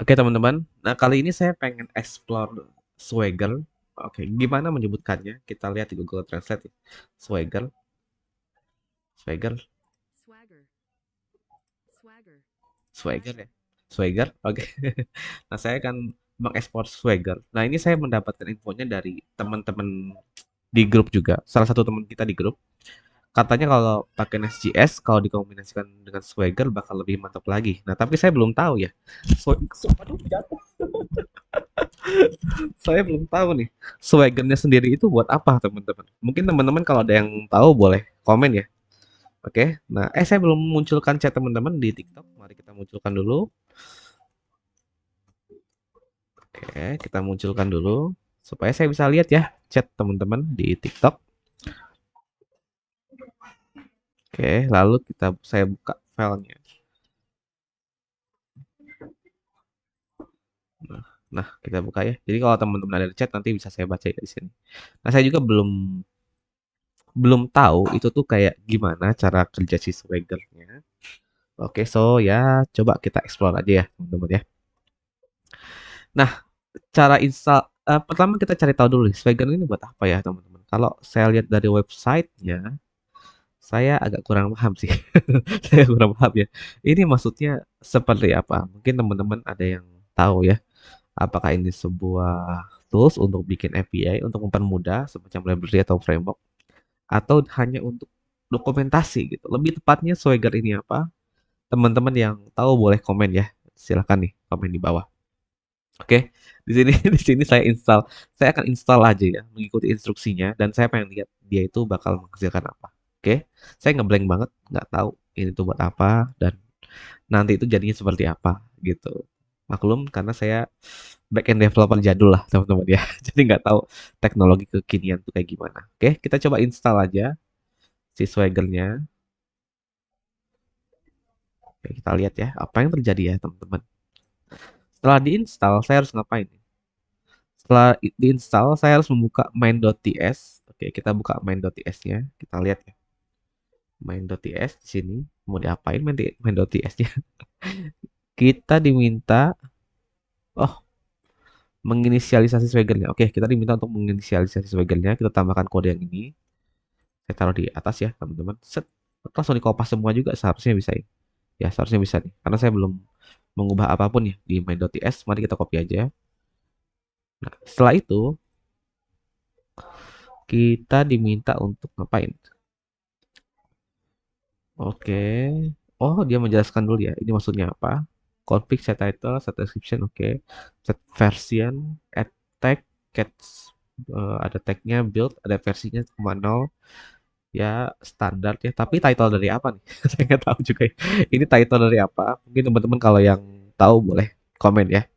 Oke teman-teman, nah kali ini saya pengen explore Swagger. Oke, gimana menyebutkannya? Kita lihat di Google Translate ya. Swagger, Swagger, Swagger. Swagger. Swagger Swagger. ya. Swagger, oke. Nah saya akan mengekspor Swagger. Nah ini saya mendapatkan infonya dari teman-teman di grup juga. Salah satu teman kita di grup. Katanya kalau pakai Nest.js, kalau dikombinasikan dengan Swagger bakal lebih mantap lagi. Nah tapi saya belum tahu ya. Aduh, jatuh. Saya belum tahu nih swaggernya sendiri itu buat apa teman-teman. Mungkin teman-teman kalau ada yang tahu boleh komen ya. Oke. Nah, saya belum munculkan chat teman-teman di TikTok. Mari kita munculkan dulu. Oke, kita munculkan dulu supaya saya bisa lihat ya chat teman-teman di TikTok. Oke, lalu saya buka filenya. Nah, nah, kita buka ya. Jadi kalau teman-teman ada di chat nanti bisa saya baca ya di sini. Nah, saya juga belum belum tahu itu tuh kayak gimana cara kerja si swaggernya. Oke, so ya coba kita explore aja ya, teman-teman ya. Nah, cara install pertama kita cari tahu dulu nih, Swagger ini buat apa ya, teman-teman. Kalau saya lihat dari websitenya, saya agak kurang paham sih. Saya kurang paham ya. Ini maksudnya seperti apa? Mungkin teman-teman ada yang tahu ya. Apakah ini sebuah tools untuk bikin API untuk mempermudah semacam library atau framework atau hanya untuk dokumentasi gitu. Lebih tepatnya Swagger ini apa? Teman-teman yang tahu boleh komen ya. Silakan nih komen di bawah. Oke, di sini di sini saya akan install aja ya, mengikuti instruksinya dan saya pengen lihat dia itu bakal menghasilkan apa. Oke, saya ngeblank banget, nggak tahu ini tuh buat apa dan nanti itu jadinya seperti apa gitu. Maklum karena saya backend developer jadul lah teman-teman ya, jadi nggak tahu teknologi kekinian tuh kayak gimana. Oke, kita coba install aja si Swagger-nya. Oke, kita lihat ya apa yang terjadi ya teman-teman. Setelah diinstal, saya harus ngapain? Setelah diinstal, saya harus membuka main.ts. Oke, kita buka main.ts-nya. Kita lihat ya. Main.ts di sini. Mau diapain main.ts-nya? Kita diminta, oh, menginisialisasi swagger-nya. Oke, kita diminta untuk menginisialisasi swagger-nya. Kita tambahkan kode yang ini. Saya taruh di atas ya, teman-teman. Set. Langsung dikopas semua juga seharusnya bisa ya. Ya, seharusnya bisa nih. Karena saya belum mengubah apapun ya di main.ts. Mari kita copy aja. Nah, setelah itu kita diminta untuk ngapain? Oke. Oh, dia menjelaskan dulu ya. Ini maksudnya apa? Config, set title, set description, oke. Set version, add tag, get ada tagnya, build, ada versinya 0. Ya, standar ya. Tapi title dari apa nih? Saya nggak tahu juga ya. Ini title dari apa? Mungkin teman-teman kalau yang tahu boleh komen ya.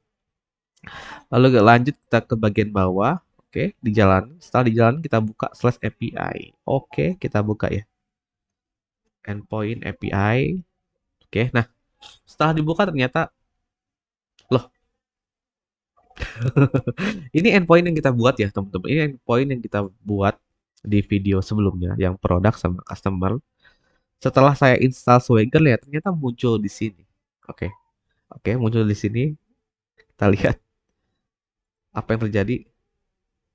Lalu lanjut kita ke bagian bawah. Oke, di jalan. Setelah di jalan kita buka slash API. Oke, kita buka ya. Endpoint API. Oke, nah setelah dibuka ternyata, loh, ini endpoint yang kita buat ya teman-teman. Ini endpoint yang kita buat di video sebelumnya, yang produk sama customer. Setelah saya install Swagger ya, ternyata muncul di sini. Oke, oke, muncul di sini. Kita lihat apa yang terjadi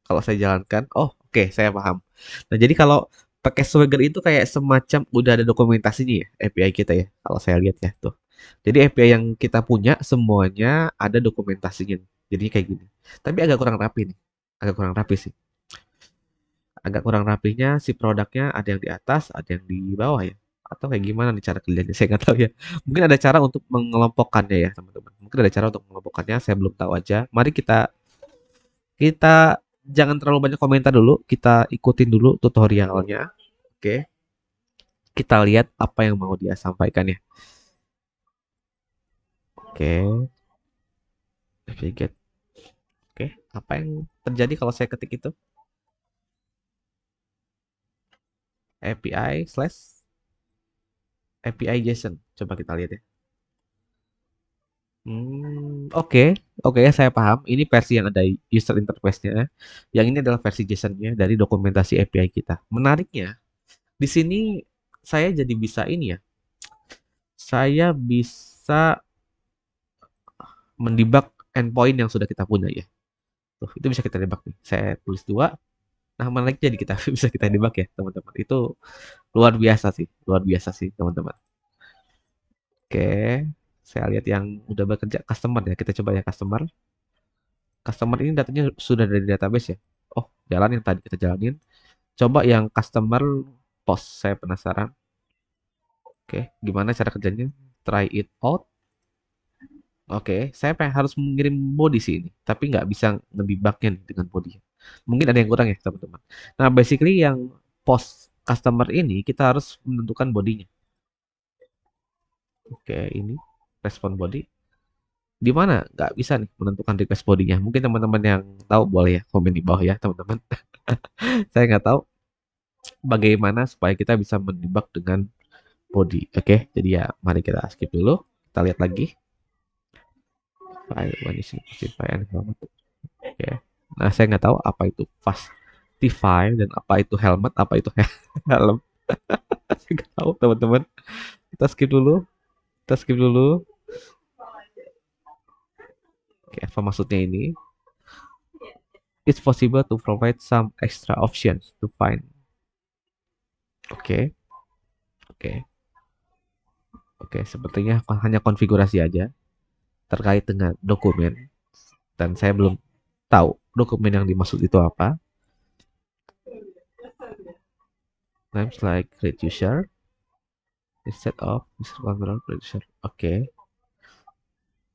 kalau saya jalankan. Oh, oke, saya paham. Nah, jadi kalau pakai Swagger itu kayak semacam udah ada dokumentasinya ya, API kita ya. Kalau saya lihat ya tuh. Jadi API yang kita punya semuanya ada dokumentasinya. Jadi kayak gini. Tapi agak kurang rapi nih. Agak kurang rapi sih. Agak kurang rapinya si produknya ada yang di atas, ada yang di bawah ya. Atau kayak gimana nih cara kerjanya? Saya nggak tahu ya. Mungkin ada cara untuk mengelompokkannya ya teman-teman. Mungkin ada cara untuk mengelompokkannya. Saya belum tahu aja. Mari kita kita jangan terlalu banyak komentar dulu. Kita ikutin dulu tutorialnya. Oke. Kita lihat apa yang mau dia sampaikan ya. Oke. Navigate. Oke. Apa yang terjadi kalau saya ketik itu? API slash API JSON. Coba kita lihat ya. Oke, oke, saya paham. Ini versi yang ada user interface-nya. Yang ini adalah versi JSON-nya dari dokumentasi API kita. Menariknya, di sini saya jadi bisa ini ya. Saya bisa mendebug endpoint yang sudah kita punya ya. Tuh, itu bisa kita debug nih. Saya tulis dua. Nah, mana lagi jadi kita bisa kita debug ya, teman-teman. Itu luar biasa sih, teman-teman. Oke, saya lihat yang udah bekerja customer ya. Kita coba ya customer. Customer ini datanya sudah dari database ya. Oh, jalan yang tadi kita jalanin. Coba yang customer post. Saya penasaran. Oke, gimana cara kerjanya? Try it out. Oke, saya harus mengirim body sih ini, tapi nggak bisa ngedebugnya nih dengan body. Mungkin ada yang kurang ya teman-teman. Nah, basically yang post customer ini kita harus menentukan bodinya. Oke, ini respon body. Di mana nggak bisa nih menentukan request bodinya. Mungkin teman-teman yang tahu boleh ya komen di bawah ya teman-teman. Saya nggak tahu bagaimana supaya kita bisa mendebug dengan body. Oke, jadi ya mari kita skip dulu. Kita lihat lagi. File when is specify and helmet. Oke. Nah, saya nggak tahu apa itu Fastify dan apa itu helmet, apa itu helm. Saya nggak tahu teman-teman. Kita skip dulu. Kita skip dulu. Oke, apa maksudnya ini? It's possible to provide some extra options to find. Oke, oke, oke. Sepertinya hanya konfigurasi aja terkait dengan dokumen. Dan saya belum tahu dokumen yang dimaksud itu apa. Names like create user instead of user control create user. Oke,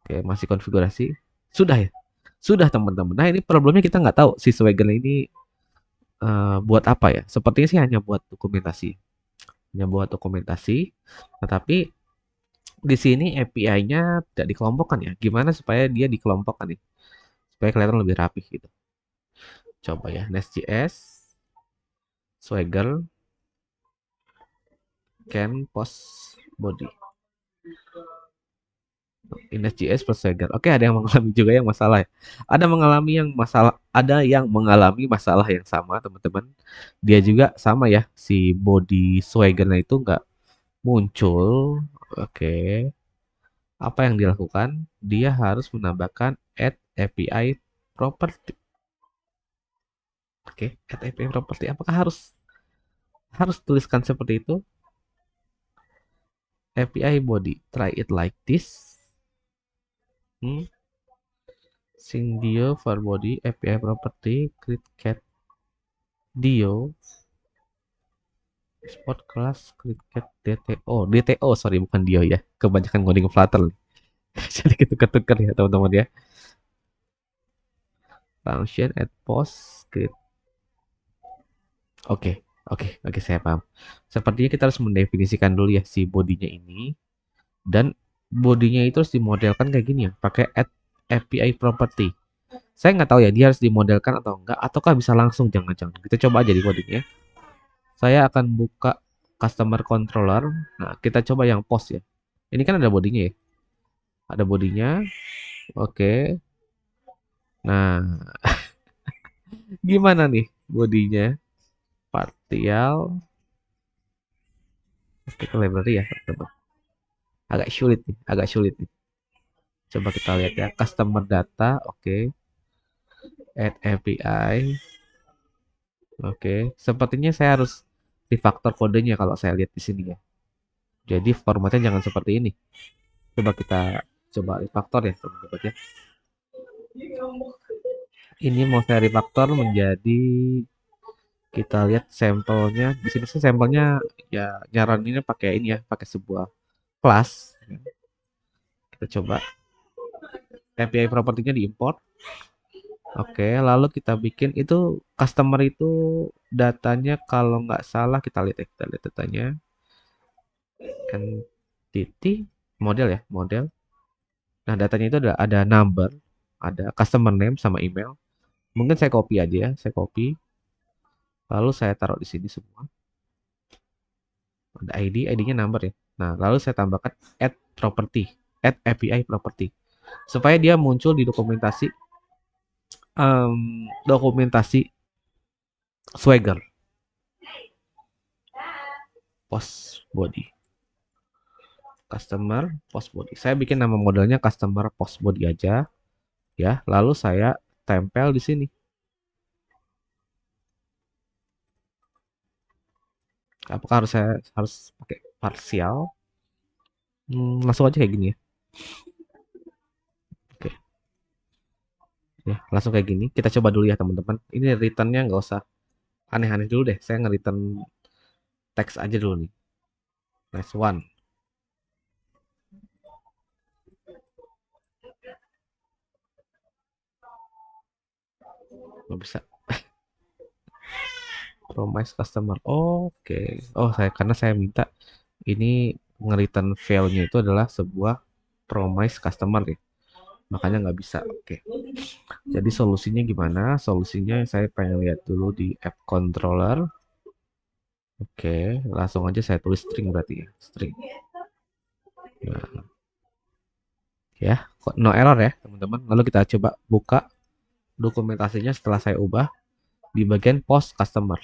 oke, masih konfigurasi. Sudah ya? Sudah teman-teman. Nah, ini problemnya kita nggak tahu si Swagger ini buat apa ya. Sepertinya sih hanya buat dokumentasi. Hanya buat dokumentasi. Tetapi di sini API-nya tidak dikelompokkan ya. Gimana supaya dia dikelompokkan nih? Supaya kelihatan lebih rapih gitu. Coba ya, Nest.js, Swagger, can post body. Nest.js plus Swagger. Oke, ada yang mengalami juga yang masalah ya. Ada yang mengalami masalah yang sama, teman-teman. Dia juga sama ya, si body Swagger-nya itu nggak muncul. Oke. Apa yang dilakukan? Dia harus menambahkan add API property. Oke, add API property. Apakah harus harus tuliskan seperti itu? API body. Try it like this. Hmm. Sing dio for body API property create cat dio export class create cat DTO sorry bukan dio ya, kebanyakan ngoding Flutter. Jadi ketukar-tukar ya teman-teman ya. Function add post create. Oke, oke, saya paham. Sepertinya kita harus mendefinisikan dulu ya si bodinya ini, dan bodinya itu harus dimodelkan kayak gini ya, pakai add API property. Saya nggak tahu ya dia harus dimodelkan atau enggak, ataukah bisa langsung, jangan-jangan. Kita coba aja di codingnya. Saya akan buka customer controller. Nah, kita coba yang post ya. Ini kan ada bodinya ya. Ada bodinya. Oke. Nah, gimana nih bodinya? Partial. Oke, ke library ya, teman. Agak sulit nih. Coba kita lihat ya, customer data, oke. Add API. Oke, sepertinya saya harus refactor kodenya kalau saya lihat di sini ya. Jadi formatnya jangan seperti ini. Coba kita coba refactor ya, teman-teman ya. Ini mau saya refactor menjadi, kita lihat sampelnya. Di sini sih sampelnya ya nyaraninnya pakai ini ya, pakai sebuah class. Kita coba API propertinya diimport. Oke, lalu kita bikin itu customer itu datanya kalau nggak salah kita lihat datanya entity model ya model. Nah datanya itu ada number, ada customer name sama email. Mungkin saya copy aja ya, saya copy. Lalu saya taruh di sini semua. Ada ID-nya number ya. Nah lalu saya tambahkan add property, add API property, supaya dia muncul di dokumentasi Swagger post body. customer post body. Saya bikin nama modelnya customer post body aja ya. Lalu saya tempel di sini. Apakah harus pakai parsial? Langsung aja kayak gini ya. Oke, ya langsung kayak gini. Kita coba dulu ya teman-teman. Ini returnnya nggak usah aneh-aneh dulu deh. Saya nge-return teks aja dulu nih. Nice one. Nggak bisa. Promise customer. Oke. Oh, karena saya minta ini nge-return fail-nya itu adalah sebuah promise customer ya. Makanya nggak bisa. Oke. Jadi solusinya gimana? Solusinya saya pengen lihat dulu di app controller. Oke, langsung aja saya tulis string berarti ya. String. Nah, ya, kok no error ya, teman-teman. Lalu kita coba buka dokumentasinya setelah saya ubah di bagian post customer.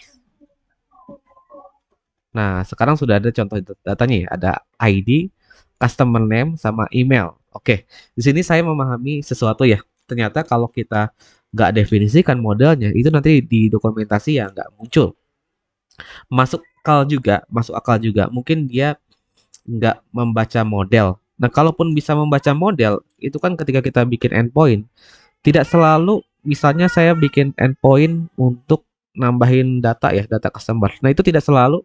Nah, sekarang sudah ada contoh datanya ya. Ada ID, customer name, sama email. Oke, di sini saya memahami sesuatu ya. Ternyata kalau kita nggak definisikan modelnya, itu nanti di dokumentasi ya nggak muncul. Masuk akal juga. Mungkin dia nggak membaca model. Nah, kalaupun bisa membaca model, itu kan ketika kita bikin endpoint, tidak selalu misalnya saya bikin endpoint untuk nambahin data ya, data customer. Nah, itu tidak selalu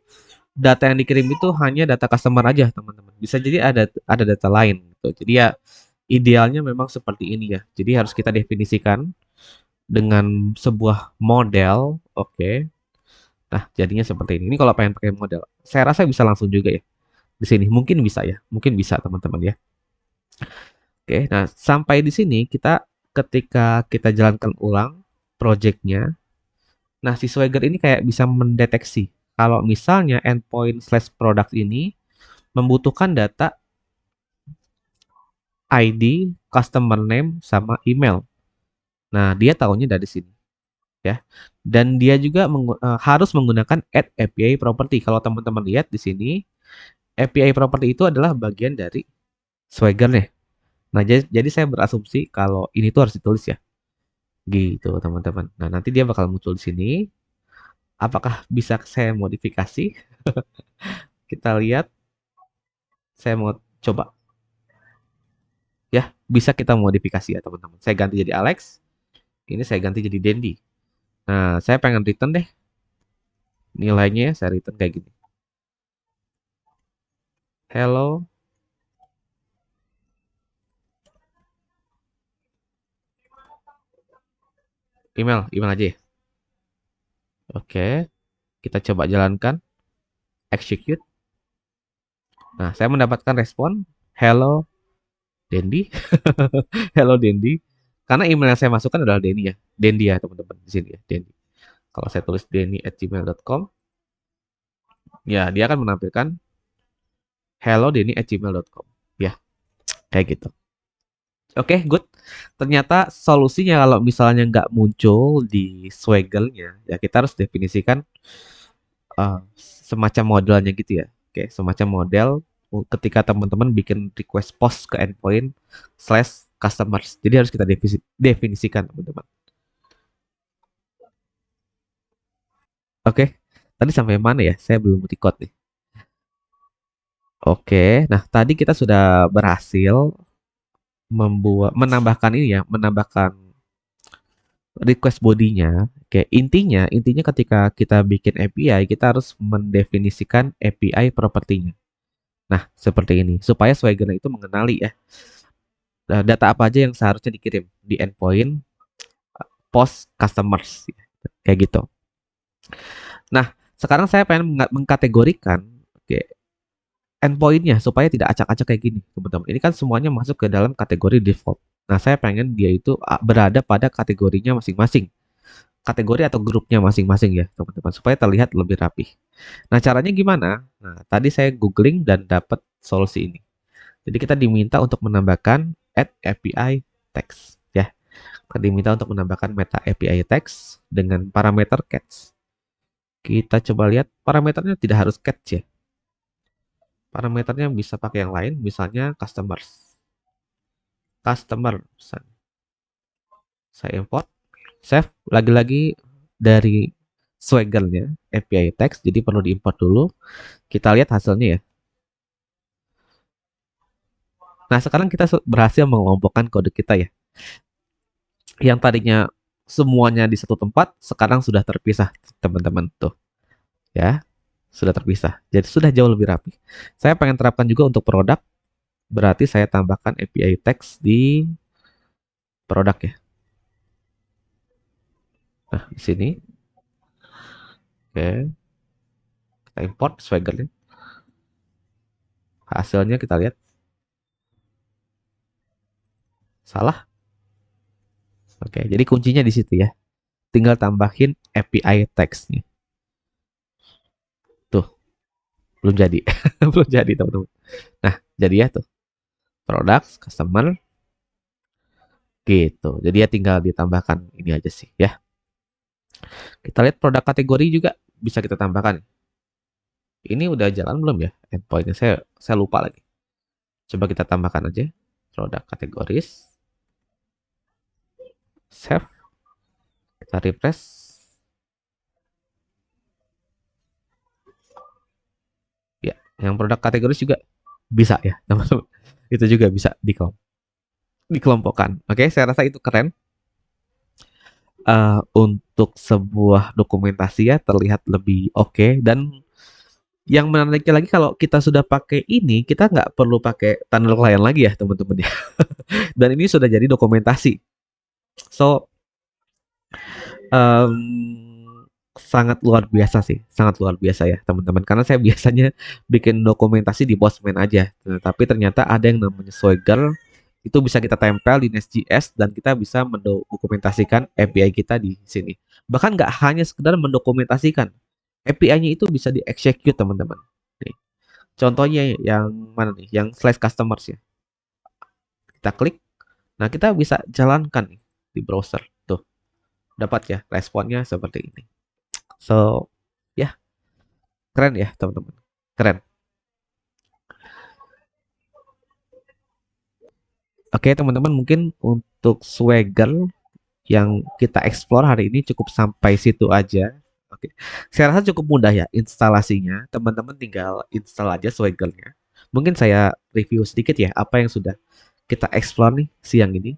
data yang dikirim itu hanya data customer aja, teman-teman. Bisa jadi ada data lain gitu. Jadi ya idealnya memang seperti ini ya. Jadi harus kita definisikan dengan sebuah model, oke. Nah, jadinya seperti ini. Ini kalau pengen pakai model, saya rasa bisa langsung juga ya di sini. Mungkin bisa ya, mungkin bisa teman-teman ya. Oke, nah sampai di sini ketika kita jalankan ulang projectnya, nah si Swagger ini kayak bisa mendeteksi kalau misalnya endpoint slash product ini membutuhkan data ID, customer name, sama email. Nah, dia tahunya dari sini ya. Dan dia juga harus menggunakan add API property. Kalau teman-teman lihat di sini, API property itu adalah bagian dari Swagger nih. Nah, jadi saya berasumsi kalau ini tuh harus ditulis ya. Gitu, teman-teman. Nah, nanti dia bakal muncul di sini. Apakah bisa saya modifikasi? Kita lihat. Saya mau coba ya. Bisa kita modifikasi ya, teman-teman. Saya ganti jadi Alex. Ini saya ganti jadi Dendi. Nah, saya pengen return deh. Nilainya saya return kayak gini. Hello. Email aja ya. Oke. Kita coba jalankan. Execute. Nah, saya mendapatkan respon. Hello, Dendi. Hello, Dendi. Karena email yang saya masukkan adalah Dendi ya. Dendi ya, teman-teman. Di sini ya, Dendi. Kalau saya tulis denny@gmail.com, ya dia akan menampilkan hello@denny@gmail.com. Ya, kayak gitu. Oke, good. Ternyata solusinya kalau misalnya nggak muncul di Swaggle-nya, ya kita harus definisikan semacam modelnya gitu ya. Oke, semacam model ketika teman-teman bikin request post ke endpoint slash customers. Jadi harus kita definisikan, teman-teman. Oke, tadi sampai mana ya? Saya belum record nih. Oke, nah tadi kita sudah berhasil menambahkan ini ya, menambahkan request bodinya. Oke, intinya ketika kita bikin API, kita harus mendefinisikan API propertinya. Nah, seperti ini supaya Swagger itu mengenali ya data apa aja yang seharusnya dikirim di endpoint post customers kayak gitu. Nah, sekarang saya pengen mengkategorikan oke, endpointnya supaya tidak acak-acak kayak gini, teman-teman. Ini kan semuanya masuk ke dalam kategori default. Nah, saya pengen dia itu berada pada kategorinya masing-masing. Kategori atau grupnya masing-masing ya, teman-teman, supaya terlihat lebih rapi. Nah, caranya gimana? Nah, tadi saya googling dan dapat solusi ini. Jadi kita diminta untuk menambahkan add API text ya. Kita diminta untuk menambahkan meta API text dengan parameter catch. Kita coba lihat parameternya tidak harus catch ya. Parameternya bisa pakai yang lain, misalnya customers. Customer, misalnya. Saya import, save, lagi-lagi dari Swagger-nya, API text, jadi perlu diimport dulu. Kita lihat hasilnya ya. Nah, sekarang kita berhasil mengelompokkan kode kita ya. Yang tadinya semuanya di satu tempat, sekarang sudah terpisah, teman-teman. Tuh, ya. Sudah terpisah. Jadi sudah jauh lebih rapi. Saya pengen terapkan juga untuk produk, berarti saya tambahkan API text di produk ya. Nah, di sini. Oke, kita import Swagger-nya. Hasilnya kita lihat. Salah. Oke, jadi kuncinya di situ ya. Tinggal tambahin API text-nya. Tuh, belum jadi. Belum jadi, teman-teman. Nah, jadi ya tuh. Product, customer, gitu. Jadi ya tinggal ditambahkan ini aja sih ya. Kita lihat produk kategori juga bisa kita tambahkan. Ini udah jalan belum ya endpointnya? Saya lupa lagi. Coba kita tambahkan aja. Produk kategoris. Save. Kita refresh. Ya, yang produk kategoris juga bisa ya, teman-teman. Itu juga bisa dikelompokkan. Oke, saya rasa itu keren. Untuk sebuah dokumentasi ya terlihat lebih oke. Dan yang menariknya lagi kalau kita sudah pakai ini, kita nggak perlu pakai tunnel client lagi ya teman-teman ya. Dan ini sudah jadi dokumentasi. So, em, sangat luar biasa sih, sangat luar biasa ya teman-teman. Karena saya biasanya bikin dokumentasi di Postman aja. Nah, tapi ternyata ada yang namanya Swagger, itu bisa kita tempel di Nest.js dan kita bisa mendokumentasikan API kita di sini. Bahkan nggak hanya sekedar mendokumentasikan, API-nya itu bisa di-execute teman-teman. Nih, contohnya yang mana nih? Yang slash customers ya. Kita klik, nah kita bisa jalankan nih di browser. Tuh, dapat ya responnya seperti ini. So, ya keren ya teman-teman. Keren. Oke teman-teman, mungkin untuk Swagger yang kita explore hari ini cukup sampai situ aja. Oke. Saya rasa cukup mudah ya instalasinya. Teman-teman tinggal install aja Swagger-nya. Mungkin saya review sedikit ya apa yang sudah kita explore nih siang ini.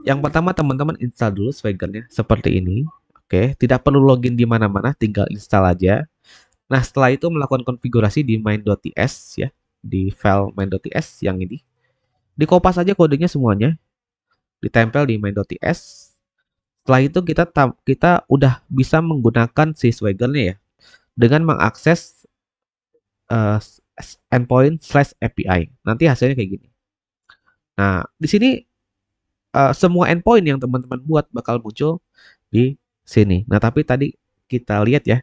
Yang pertama teman-teman install dulu Swagger-nya seperti ini. Oke, tidak perlu login di mana-mana, tinggal install aja. Nah, setelah itu melakukan konfigurasi di main.ts ya, di file main.ts yang ini. Dikopas aja kodenya semuanya, ditempel di main.ts. Setelah itu kita udah bisa menggunakan si Swagger-nya ya dengan mengakses uh, endpoint slash API. Nanti hasilnya kayak gini. Nah, di sini semua endpoint yang teman-teman buat bakal muncul di sini. Nah, tapi tadi kita lihat ya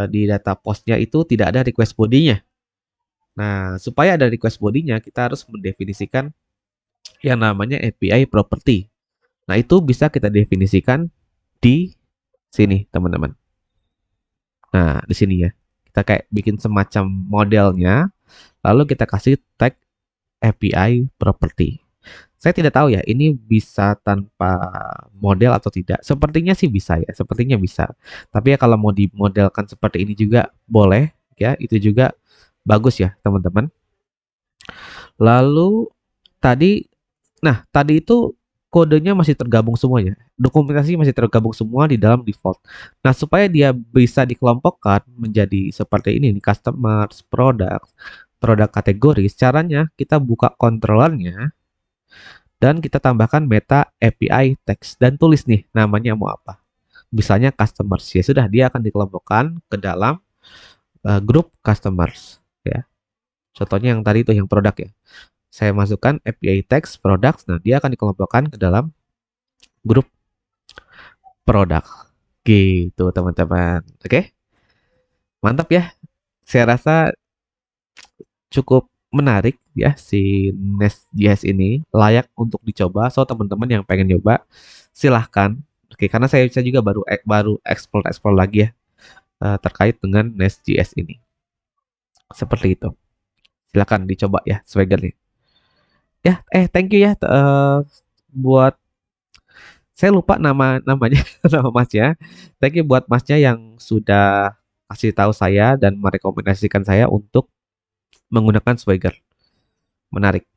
di data postnya itu tidak ada request body-nya. Nah, supaya ada request body-nya, kita harus mendefinisikan yang namanya API property. Nah, itu bisa kita definisikan di sini, teman-teman. Nah, di sini ya. Kita kayak bikin semacam modelnya, lalu kita kasih tag API property. Saya tidak tahu ya, ini bisa tanpa model atau tidak. Sepertinya sih bisa ya, sepertinya bisa. Tapi ya kalau mau dimodelkan seperti ini juga boleh, ya. Itu juga bagus ya, teman-teman. Lalu tadi, nah tadi itu kodenya masih tergabung semuanya. Dokumentasi masih tergabung semua di dalam default. Nah, supaya dia bisa dikelompokkan menjadi seperti ini nih, customers, produk kategori. Caranya kita buka controllernya dan kita tambahkan meta API text dan tulis nih namanya mau apa. Misalnya customers ya sudah dia akan dikelompokkan ke dalam grup customers ya. Contohnya yang tadi itu yang produk ya. Saya masukkan API text products, nah dia akan dikelompokkan ke dalam grup produk. Gitu teman-teman. Oke, mantap ya. Saya rasa cukup menarik ya si Nest.js ini layak untuk dicoba. So teman-teman yang pengen coba silahkan. Oke, karena saya juga baru explore lagi ya terkait dengan Nest.js ini. Seperti itu. Silakan dicoba ya Swagger nih. Ya, thank you ya buat saya lupa namanya nama Masnya. Thank you buat Masnya yang sudah kasih tahu saya dan merekomendasikan saya untuk menggunakan Swagger. Menarik.